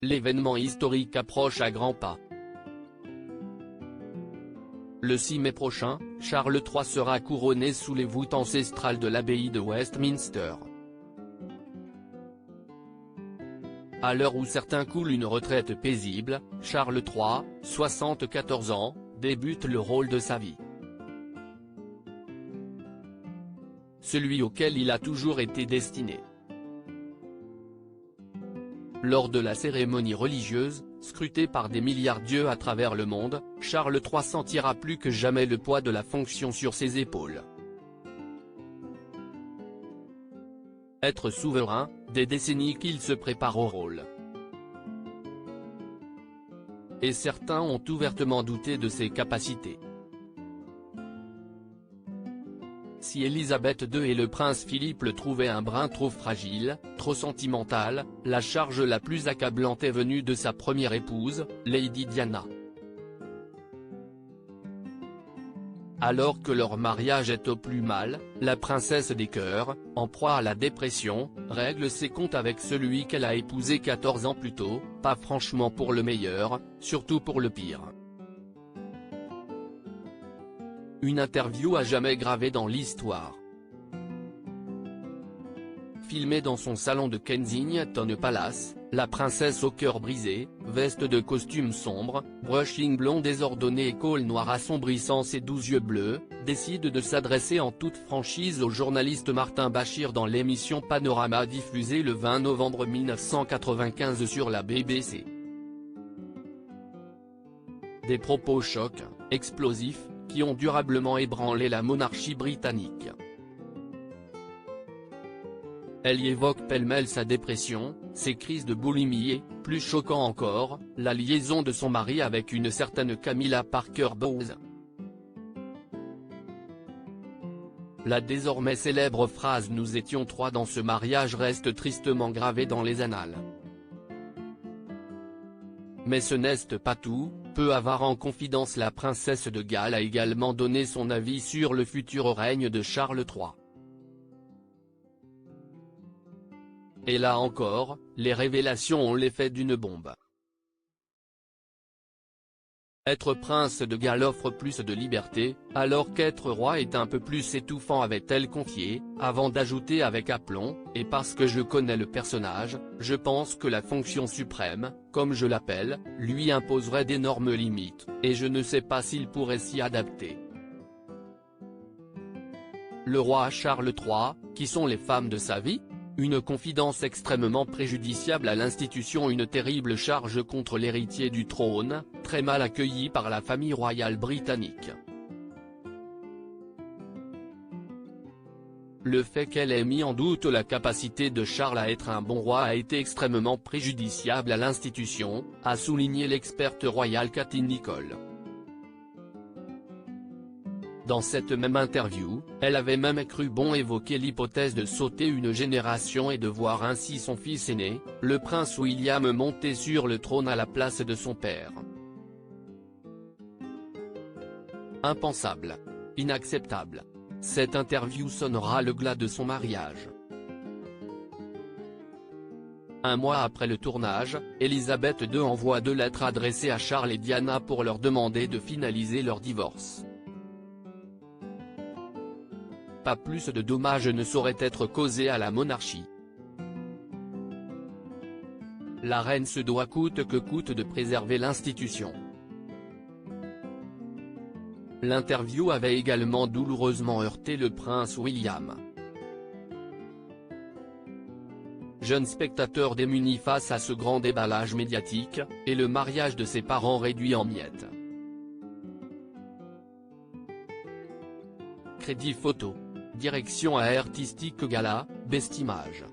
L'événement historique approche à grands pas. Le 6 mai prochain, Charles III sera couronné sous les voûtes ancestrales de l'abbaye de Westminster. À l'heure où certains coulent une retraite paisible, Charles III, 74 ans, débute le rôle de sa vie. Celui auquel il a toujours été destiné. Lors de la cérémonie religieuse, scrutée par des milliards d'yeux à travers le monde, Charles III sentira plus que jamais le poids de la fonction sur ses épaules. Être souverain, des décennies qu'il se prépare au rôle. Et certains ont ouvertement douté de ses capacités. Si Élisabeth II et le prince Philippe le trouvaient un brin trop fragile, trop sentimental, la charge la plus accablante est venue de sa première épouse, Lady Diana. Alors que leur mariage est au plus mal, la princesse des cœurs, en proie à la dépression, règle ses comptes avec celui qu'elle a épousé 14 ans plus tôt, pas franchement pour le meilleur, surtout pour le pire. Une interview à jamais gravée dans l'histoire. Filmée dans son salon de Kensington Palace, la princesse au cœur brisé, veste de costume sombre, brushing blond désordonné et col noir assombrissant ses 12 yeux bleus, décide de s'adresser en toute franchise au journaliste Martin Bashir dans l'émission Panorama diffusée le 20 novembre 1995 sur la BBC. Des propos chocs, explosifs, qui ont durablement ébranlé la monarchie britannique. Elle y évoque pêle-mêle sa dépression, ses crises de boulimie et, plus choquant encore, la liaison de son mari avec une certaine Camilla Parker Bowles. La désormais célèbre phrase « Nous étions trois dans ce mariage » reste tristement gravée dans les annales. Mais ce n'est pas tout, peu avare en confidence la princesse de Galles a également donné son avis sur le futur règne de Charles III. Et là encore, les révélations ont l'effet d'une bombe. Être prince de Galles offre plus de liberté, alors qu'être roi est un peu plus étouffant, avait-elle confié, avant d'ajouter avec aplomb, et parce que je connais le personnage, je pense que la fonction suprême, comme je l'appelle, lui imposerait d'énormes limites, et je ne sais pas s'il pourrait s'y adapter. Le roi Charles III, qui sont les femmes de sa vie ? Une confidence extrêmement préjudiciable à l'institution, une terrible charge contre l'héritier du trône, très mal accueillie par la famille royale britannique. Le fait qu'elle ait mis en doute la capacité de Charles à être un bon roi a été extrêmement préjudiciable à l'institution, a souligné l'experte royale Cathy Nicholl. Dans cette même interview, elle avait même cru bon évoquer l'hypothèse de sauter une génération et de voir ainsi son fils aîné, le prince William, monter sur le trône à la place de son père. Impensable. Inacceptable. Cette interview sonnera le glas de son mariage. Un mois après le tournage, Élisabeth II envoie 2 lettres adressées à Charles et Diana pour leur demander de finaliser leur divorce. Pas plus de dommages ne sauraient être causés à la monarchie. La reine se doit coûte que coûte de préserver l'institution. L'interview avait également douloureusement heurté le prince William. Jeune spectateur démuni face à ce grand déballage médiatique, et le mariage de ses parents réduit en miettes. Crédit photo. Direction artistique Gala, Bestimage.